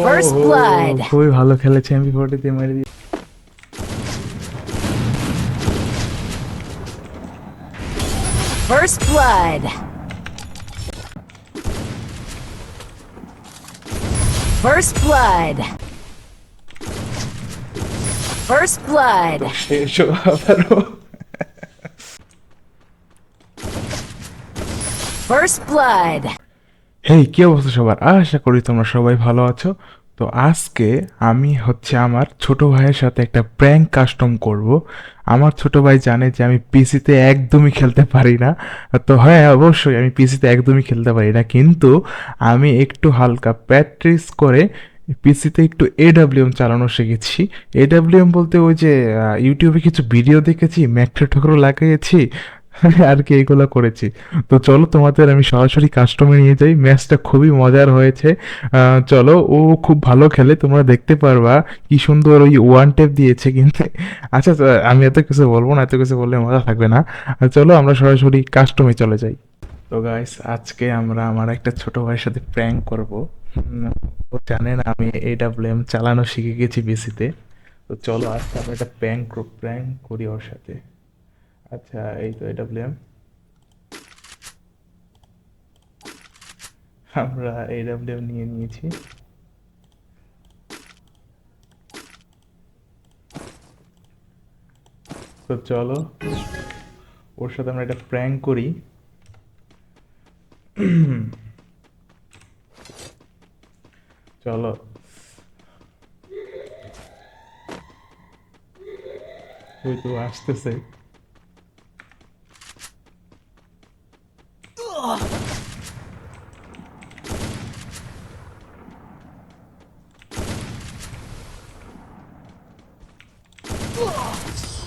First blood. খুবই ভালো খেলেছে, MP40 দিয়ে মেরে দিয়ে। First blood. First blood. First blood. শেষ আবারও। First blood. হেই, কি অবস্থা সবার? আশা করি তোমরা সবাই ভালো আছো। তো আজকে আমি হচ্ছে আমার ছোট ভাইয়ের সাথে একটা প্র্যাঙ্ক কাস্টম করব। আমার ছোট ভাই জানে যে আমি পিসিতে একদমই খেলতে পারি না। তো হ্যাঁ, অবশ্যই আমি পিসিতে একদমই খেলতে পারি না, কিন্তু আমি একটু হালকা প্র্যাকটিস করে পিসিতে একটু এডাব্লিউএম চালানো শিখেছি। এডাব্লিউএম বলতে ওই যে ইউটিউবে কিছু ভিডিও দেখেছি, ম্যাকট্রে ঠোকরও লাগিয়েছি আর কি, এইগুলো করেছি। তো চলো তোমাদের আমি সরাসরি কাস্টমে নিয়ে যাই। ম্যাচটা খুবই মজার হয়েছে। চলো, ও খুব ভালো খেলে, তোমরা দেখতে পারবা কি সুন্দর ওই ওয়ান টেপ দিয়েছে কিন্তু। আচ্ছা, তো আমি এত কিছু বলবো না, এত কিছু বললে মজা থাকবে না। চলো আমরা সরাসরি কাস্টমে চলে যাই। তো গাইস, আজকে আমরা আমার একটা ছোট ভাইয়ের সাথে প্র্যাঙ্ক করব। ও জানে না আমি এডাব্লিউএম চালানো শিখে গেছি পিসিতে। তো চলো আজকে আমরা একটা প্র্যাঙ্ক করি ওর সাথে। আচ্ছা, এই তো এডাব্লিউএম। আমরা এডাব্লিউএম নিয়ে নিয়েছি। তো চলো ওর সাথে আমরা একটা প্র্যাঙ্ক করি। চলো, ওই তো আসতেছে।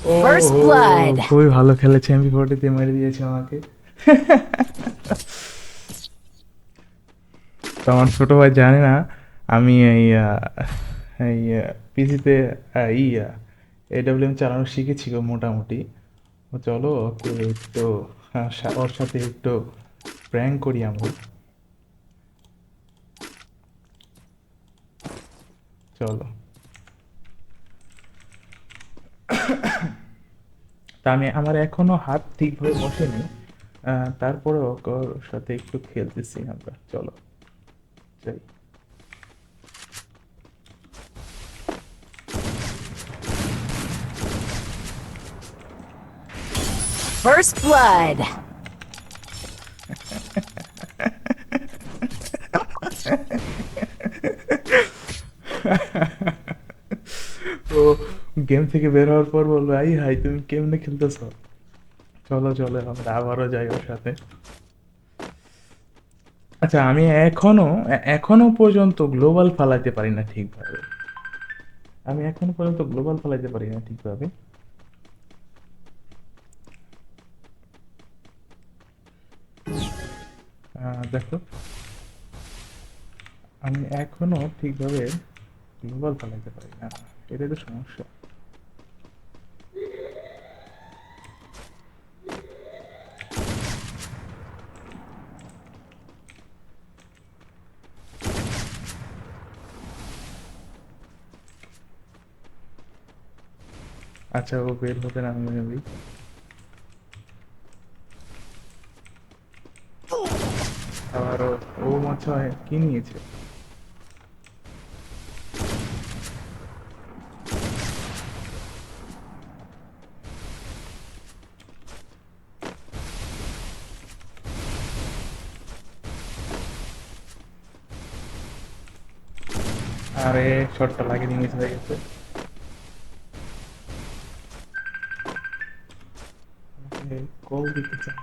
ও First হো, blood. খুবই ভালো খেলেছে, MP40 দিয়ে মেরে দিয়েছে আমাকে। তো আমার ছোট ভাই জানে না আমি এই পিসিতে ই এডাব্লিউএম চালানো শিখেছি গো মোটামুটি। তো চলো ওকে একটু ওর সাথে একটু প্র্যাঙ্ক করি আমরা। চলো, তা আমি আমার এখনো হাত ঠিকভাবে বসেনি। তারপরেও ওর সাথে একটু খেলতেছি আমরা। চলো যাই। First blood. তো গেম থেকে বের হওয়ার পর বলবো, আই হাই তুমি কেমনে খেলতেছো। চলো চলো আমরা আবারও যাই ওর সাথে। আচ্ছা, আমি এখনো পর্যন্ত গ্লোবাল ফালাইতে পারি না ঠিকভাবে। আমি এখনো পর্যন্ত গ্লোবাল ফালাইতে পারি না ঠিকভাবে। দেখো, আমি এখনো ঠিকভাবে গ্লোবাল ফালাইতে পারি না। এটাই তো সমস্যা। আচ্ছা, ও বের হবে না, আমি মেবি। আবার ও মনে হয় কি নিয়েছে। আরে, শটটা লাগিয়ে মিস হয়ে গেছে। আমাকে কল দিতে চাই।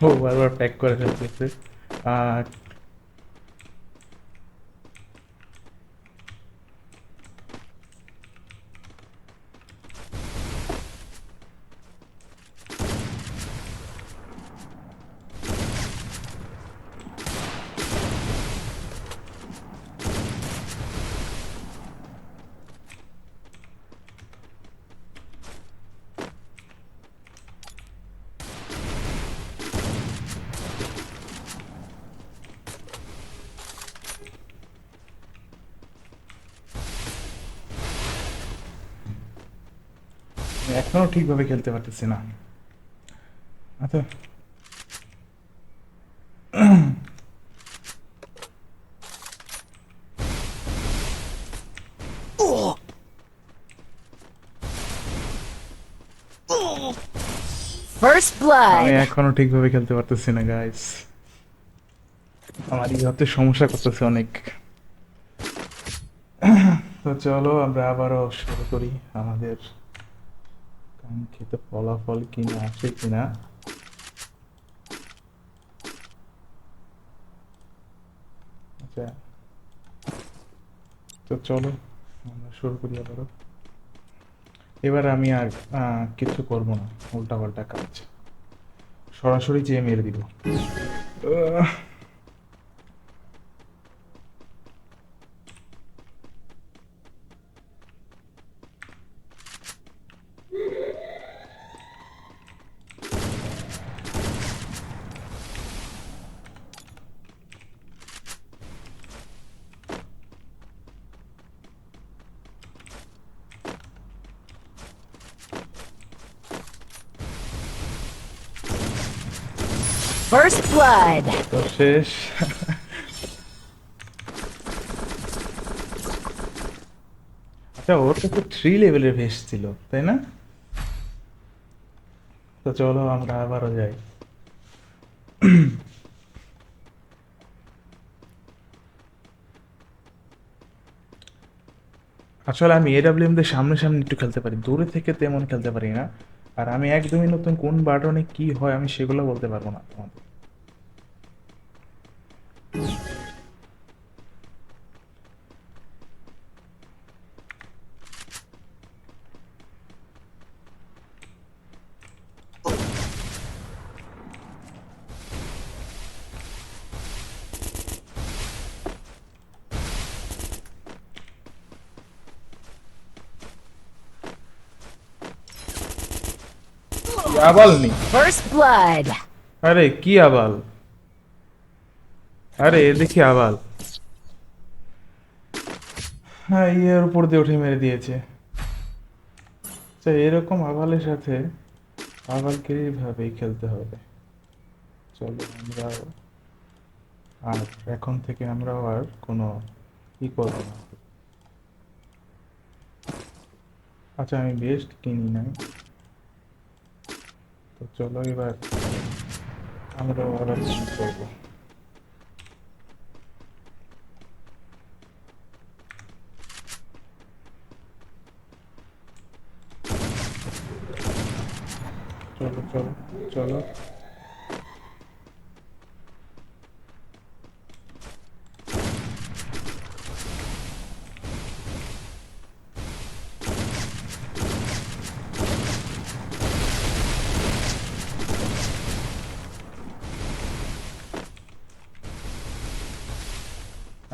ও বারবার প্যাক করে ফেলতেছে। আহ, এখনো ঠিকভাবে খেলতে পারতেছি না। আচ্ছা, First আমি blood. এখনো ঠিকভাবে খেলতে পারতেছি না গাইস। আমার হচ্ছে সমস্যা করতেছে অনেক। তো চলো আমরা আবারও শুরু করি আমাদের কাঙ্ক্ষিত ফলাফল কিনা আসে কিনা। আচ্ছা, তো চলো আমরা শুরু করি আবারও। এবার আমি আর কিছু করব না, উল্টাপাল্টা কাজ, সরাসরি যেয়ে মেরে দিব। আহ, First blood. তো শেষ। আচ্ছা, ওর কাছে 3 লেভেলের ভেস্ট ছিল তাই না? তো চলো আমরা আবারও যাই। আসলে আমি এডাব্লিউএম দের সামনে সামনে একটু খেলতে পারি, দূরে থেকে তেমন খেলতে পারি না। আর আমি একদমই নতুন, কোন বাটনে কি হয় আমি সেগুলো বলতে পারবো না তোমাদের। কি আবাল নেই? First blood. আরে কি আবাল, আরে এ দেখি আবাল। হ্যাঁ, ইয়ের উপর দিয়ে উঠে মেরে দিয়েছে। আচ্ছা, এরকম আবালের সাথে আবালকে এইভাবেই খেলতে হবে। চলো আমরা আর এখন থেকে আমরা আর কোনো ই করবো না। আচ্ছা, আমি বেস্ট কিনি নাই, তো চলো এবার আমরা আবার কি করবো। চলো চলো চলো।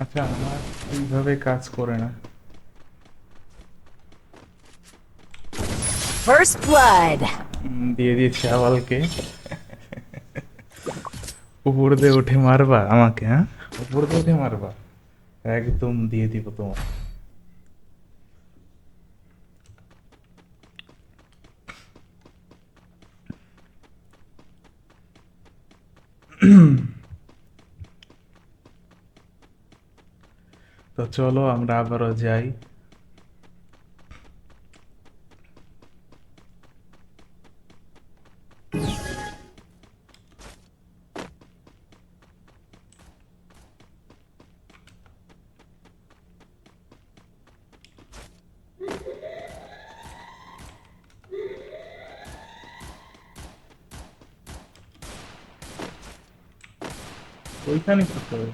আচ্ছা, আমার এইভাবে কাজ করে না। First blood. দিয়ে দিয়েছি আবালকে। উপর দিয়ে উঠে মারবা আমাকে? হ্যাঁ, উপর দিয়ে উঠে মারবা, একদম দিয়ে দিব তোমার। তো চলো আমরা আবারও যাই। ওইখানে করতে হবে।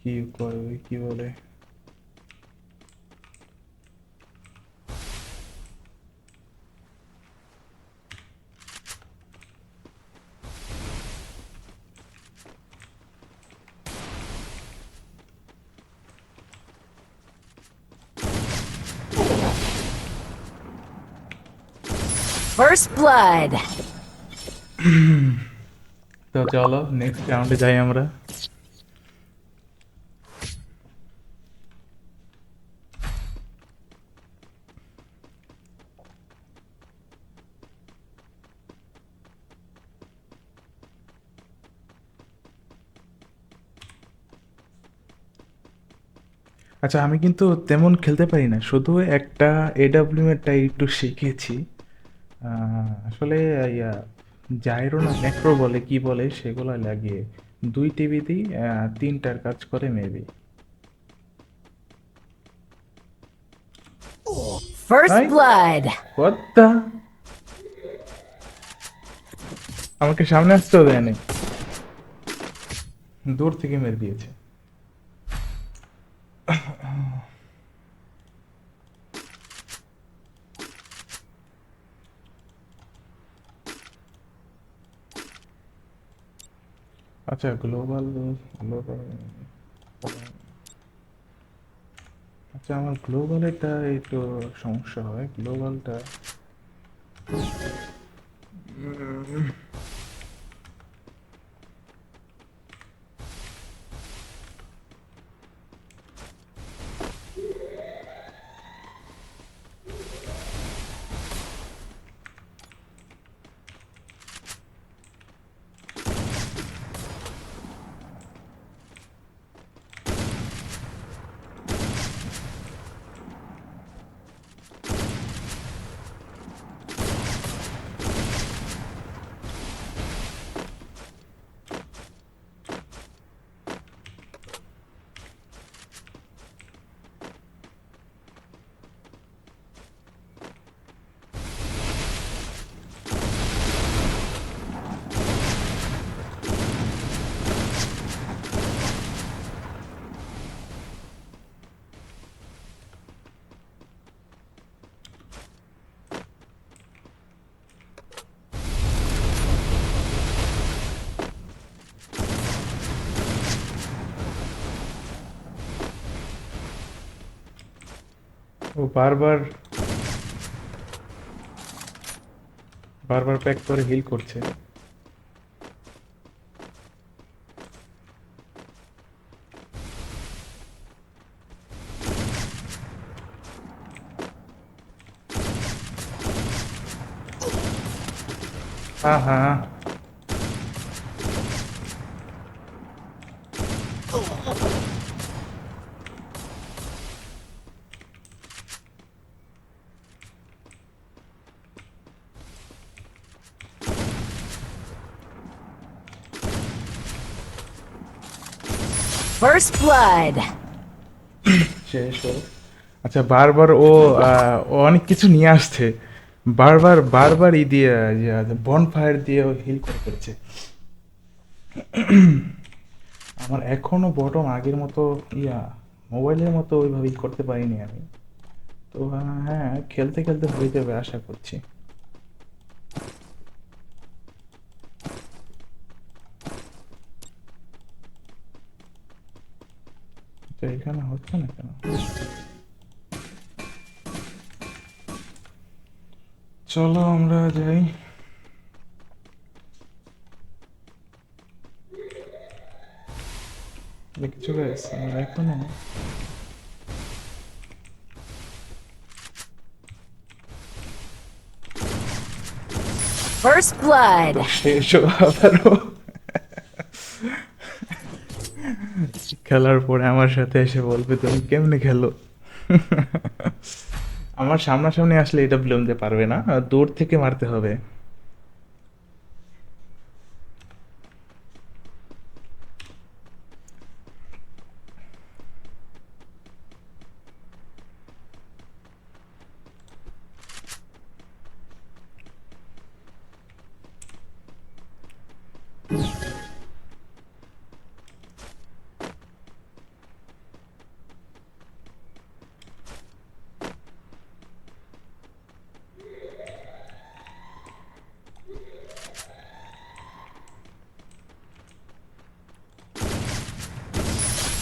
কি করবে কি বলে? First blood. তো চলো নেক্সট রাউন্ডে যাই আমরা। আচ্ছা আমি কিন্তু তেমন খেলতে পারি না, শুধু একটা এডাব্লিউ এরটাই একটু শিখেছি। আসলে ইয়া জাইরো না ম্যাক্রো বলে কি বলে সেগুলো লাগিয়ে 2 টিভিতেই 3টার কাজ করে maybe. First I blood. What the, আমাকে সামনে আসতেও দেয়নি, দূর থেকে মেরে দিয়েছে। আচ্ছা গ্লোবাল গ্লোবাল, আচ্ছা আমার গ্লোবালটা একটু সমস্যা হয় গ্লোবালটা। ও বারবার বারবার প্যাক করে হিল করছে। হ্যাঁ হ্যাঁ, First blood. শেষ হোক। আচ্ছা বারবার ও ও অনেক কিছু নিয়ে আসছে, বারবার বারবার ই দিয়ে বন ফায়ার দিয়ে হিল করে ফেলছে। আমার এখনো বটম আগের মতো ইয়া মোবাইলের মতো ওইভাবে করতে পারিনি আমি। তো হ্যাঁ খেলতে খেলতে হয়ে যাবে আশা করছি। তো এখানে হচ্ছে না কেন? চলো আমরা যাই। কিছু গাইস আমরা এখনো First blood. তো শেষ আবারও খেলার পরে আমার সাথে এসে বলবে তুমি কেমনে খেলো। আমার সামনাসামনি আসলে এটা বিলম্বে পারবে না, দূর থেকে মারতে হবে।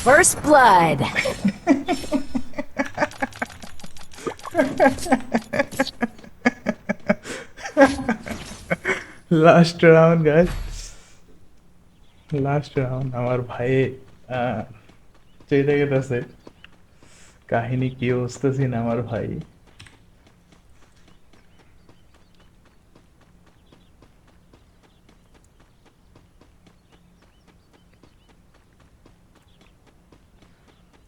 First blood. Last round guys, last round. আমার ভাই চলে গেছে, কাহিনী কি বুঝতেছি না আমার ভাই।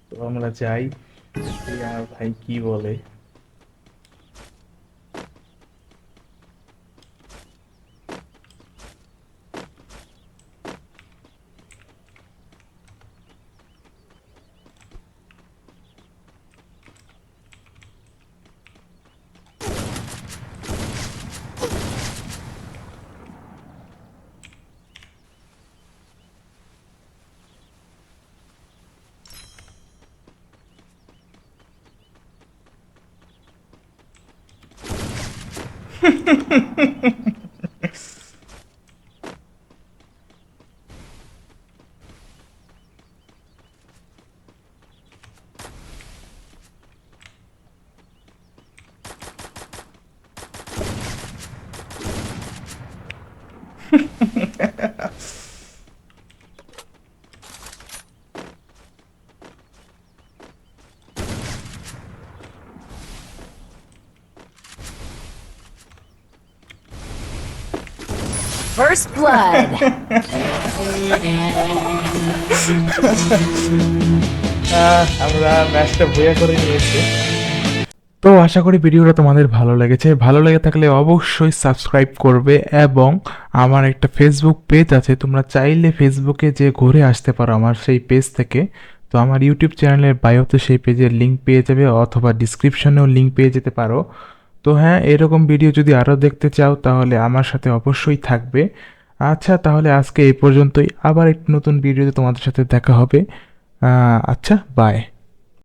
তো আমরা যাই, দেখি আমার ভাই কি বলে। First blood. আমরা ম্যাচটা বইয়া করে নিয়েছি। তো আশা করি ভিডিওটা তোমাদের ভালো লেগেছে। ভালো লেগে থাকলে অবশ্যই সাবস্ক্রাইব করবে, এবং আমার একটা ফেসবুক পেজ আছে, তোমরা চাইলে ফেসবুকে যে ঘুরে আসতে পারো আমার সেই পেজ থেকে। তো আমার ইউটিউব চ্যানেলের বায়োতে সেই পেজের লিঙ্ক পেয়ে যাবে, অথবা ডিসক্রিপশনেও লিঙ্ক পেয়ে যেতে পারো। তো হ্যাঁ, এরকম ভিডিও যদি আরও দেখতে চাও তাহলে আমার সাথে অবশ্যই থাকবে। আচ্ছা, তাহলে আজকে এই পর্যন্তই। আবার একটি নতুন ভিডিওতে তোমাদের সাথে দেখা হবে। আচ্ছা, বাই।